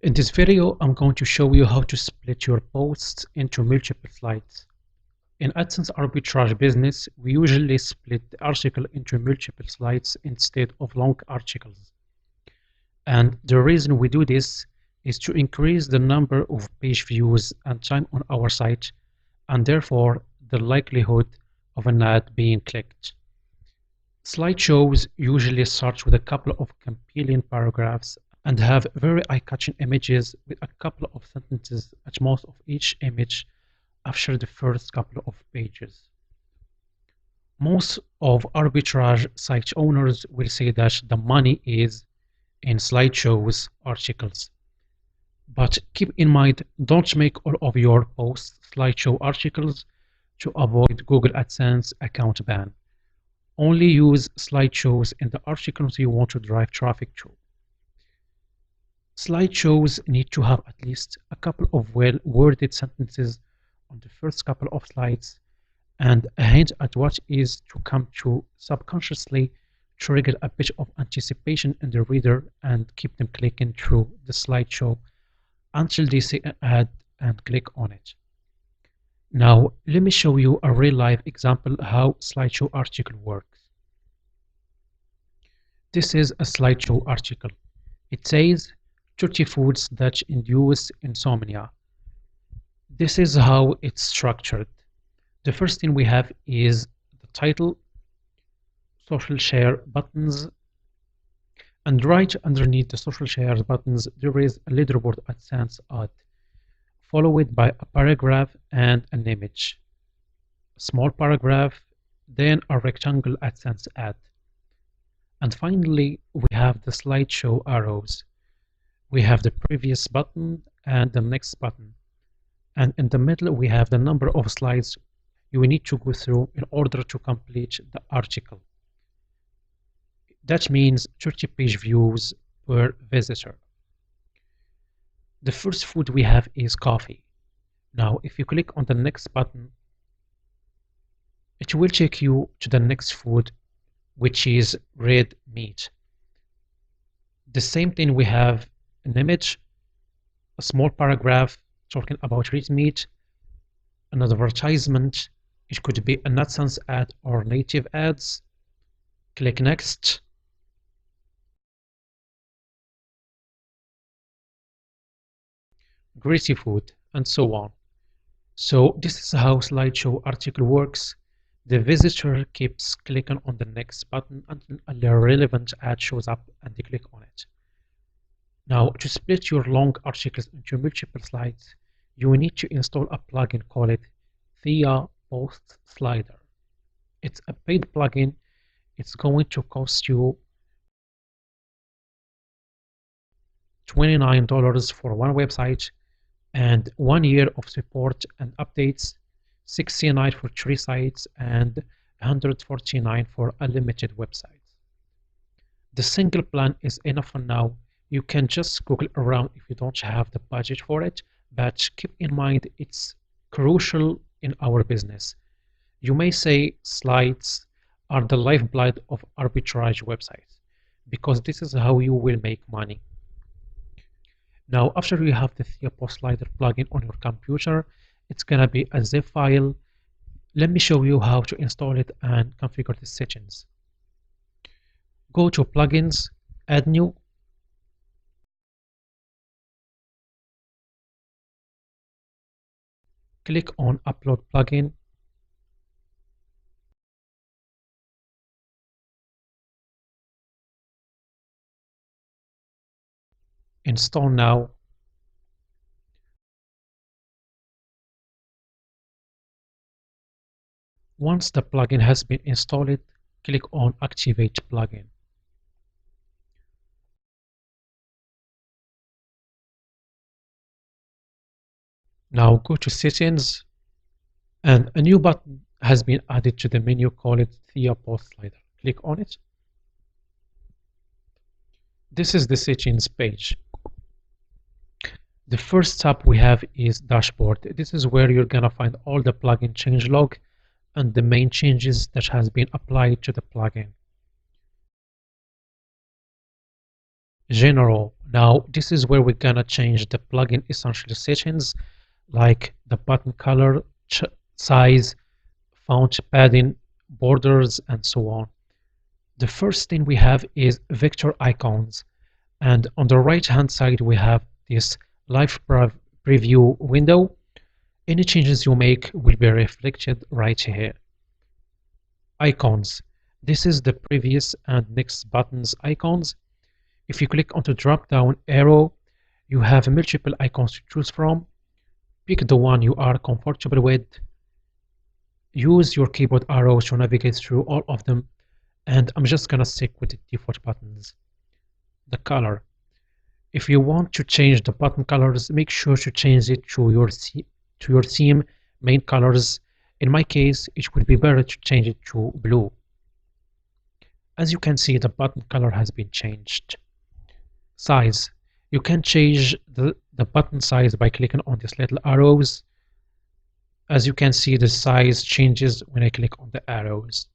In this video, I'm going to show you how to split your posts into multiple slides. In Adsense arbitrage business, we usually split the article into multiple slides instead of long articles. And the reason we do this is to increase the number of page views and time on our site, and therefore the likelihood of an ad being clicked. Slideshows usually start with a couple of compelling paragraphs and have very eye-catching images with a couple of sentences at most of each image after the first couple of pages. Most of arbitrage site owners will say that the money is in slideshows articles. But keep in mind, don't make all of your posts slideshow articles to avoid Google AdSense account ban. Only use slideshows in the articles you want to drive traffic to. Slideshows need to have at least a couple of well-worded sentences on the first couple of slides and a hint at what is to come to subconsciously trigger a bit of anticipation in the reader and keep them clicking through the slideshow until they see an ad and click on it. Now, let me show you a real-life example how slideshow article works. This is a slideshow article. It says 30 foods that induce insomnia. This is how it's structured. The first thing we have is the title, social share buttons, and right underneath the social share buttons there is a leaderboard AdSense ad, followed by a paragraph and an image. A small paragraph, then a rectangle AdSense ad. And finally, we have the slideshow arrows. We have the previous button and the next button. And in the middle, we have the number of slides you will need to go through in order to complete the article. That means 30 page views per visitor. The first food we have is coffee. Now, if you click on the next button, it will take you to the next food, which is red meat. The same thing, we have an image, a small paragraph talking about red meat, an advertisement. It could be an AdSense ad or native ads. Click next. Greasy food, and so on. So this is how slideshow article works. The visitor keeps clicking on the next button until a relevant ad shows up and they click on it. Now, to split your long articles into multiple slides, you will need to install a plugin called To Post Slider. It's a paid plugin. It's going to cost you $29 for one website and 1 year of support and updates, $69 for 3 sites and $149 for unlimited websites. The single plan is enough for now. You can just Google around if you don't have the budget for it, but keep in mind it's crucial in our business. You may say slides are the lifeblood of arbitrage websites because this is how you will make money. Now, after you have the To Post Slider plugin on your computer, it's gonna be a zip file. Let me show you how to install it and configure the settings. Go to Plugins, Add New. Click on Upload Plugin. Install now. Once the plugin has been installed, click on Activate Plugin. Now go to Settings, and a new button has been added to the menu called To Post Slider. Click on it. This is the settings page. The first tab we have is Dashboard. This is where you're gonna find all the plugin changelog and the main changes that has been applied to the plugin. General. Now, this is where we're gonna change the plugin essential settings like the button color, size, font padding, borders, and so on. The first thing we have is vector icons. And on the right hand side, we have this live preview window. Any changes you make will be reflected right here. Icons. This is the previous and next buttons icons. If you click on the drop down arrow, you have multiple icons to choose from. Pick the one you are comfortable with. Use your keyboard arrows to navigate through all of them. And I'm just gonna stick with the default buttons. The color. If you want to change the button colors, make sure to change it to your theme main colors. In my case, it would be better to change it to blue. As you can see, the button color has been changed. Size. You can change the button size by clicking on these little arrows. As you can see, the size changes when I click on the arrows.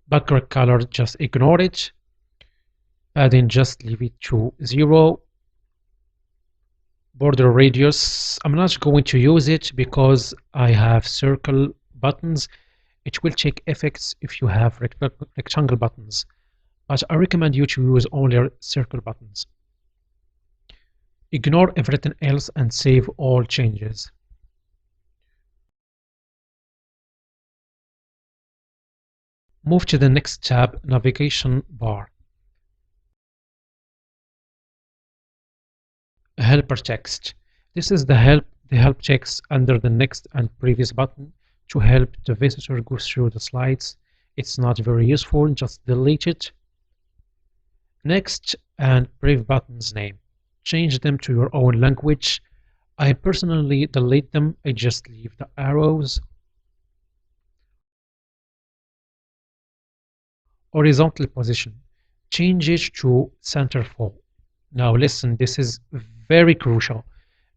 Background color, just ignore it. Padding, just leave it to 0. Border radius, I'm not going to use it because I have circle buttons. It will take effects if you have rectangle buttons, but I recommend you to use only circle buttons. Ignore everything else and save all changes. Move to the next tab, navigation bar. Helper text. This is the help text under the next and previous button to help the visitor go through the slides. It's not very useful, just delete it. Next and prev buttons name. Change them to your own language. I personally delete them. I just leave the arrows. Horizontal position. Change it to centerfold. Now listen, this is very crucial.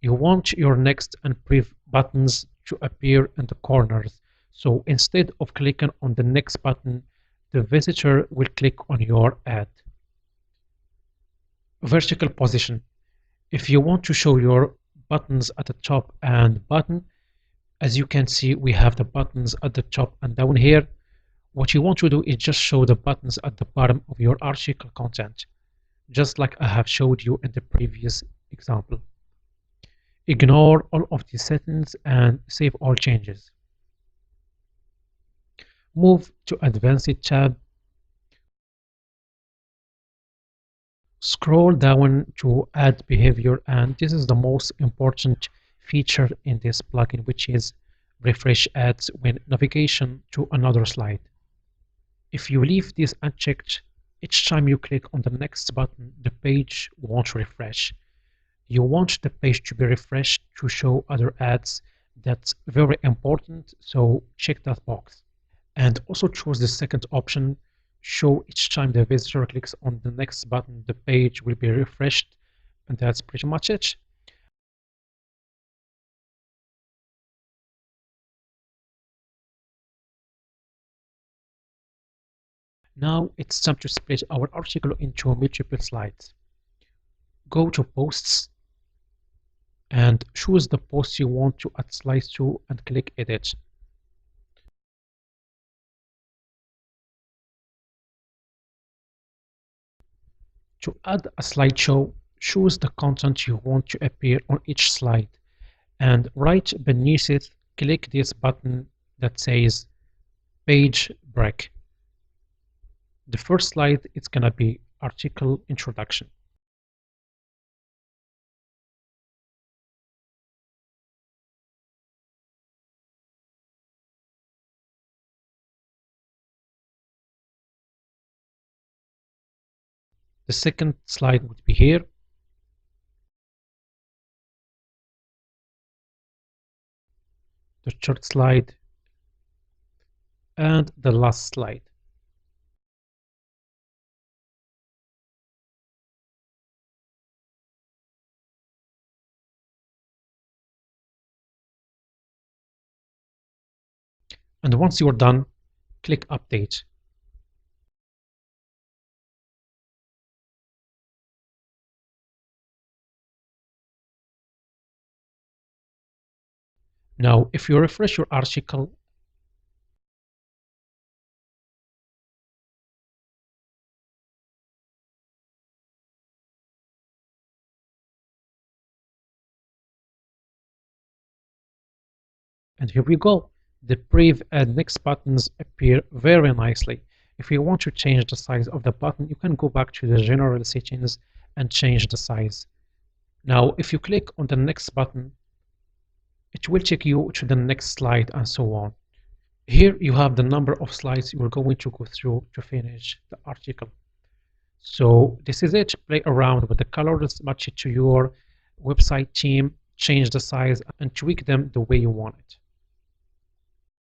You want your next and prev buttons to appear in the corners. So instead of clicking on the next button, the visitor will click on your ad. Vertical position. If you want to show your buttons at the top and bottom, as you can see, we have the buttons at the top and down here. What you want to do is just show the buttons at the bottom of your article content, just like I have showed you in the previous example. Ignore all of these settings and save all changes. Move to Advanced tab. Scroll down to Add Behavior, and this is the most important feature in this plugin, which is refresh ads when navigation to another slide. If you leave this unchecked, each time you click on the next button, the page won't refresh. You want the page to be refreshed to show other ads. That's very important, so check that box. And also choose the second option, show each time the visitor clicks on the next button, the page will be refreshed. And that's pretty much it. Now it's time to split our article into multiple slides. Go to Posts and choose the post you want to add slides to and click Edit. To add a slideshow, choose the content you want to appear on each slide, and right beneath it, click this button that says Page Break. The first slide is going to be article introduction. The second slide would be here. The third slide and the last slide. And once you're done, click Update. Now, if you refresh your article, and here we go. The brief and next buttons appear very nicely. If you want to change the size of the button, you can go back to the general settings and change the size. Now, if you click on the next button, it will take you to the next slide and so on. Here you have the number of slides you are going to go through to finish the article. So this is it. Play around with the colors, match it to your website theme, change the size, and tweak them the way you want it.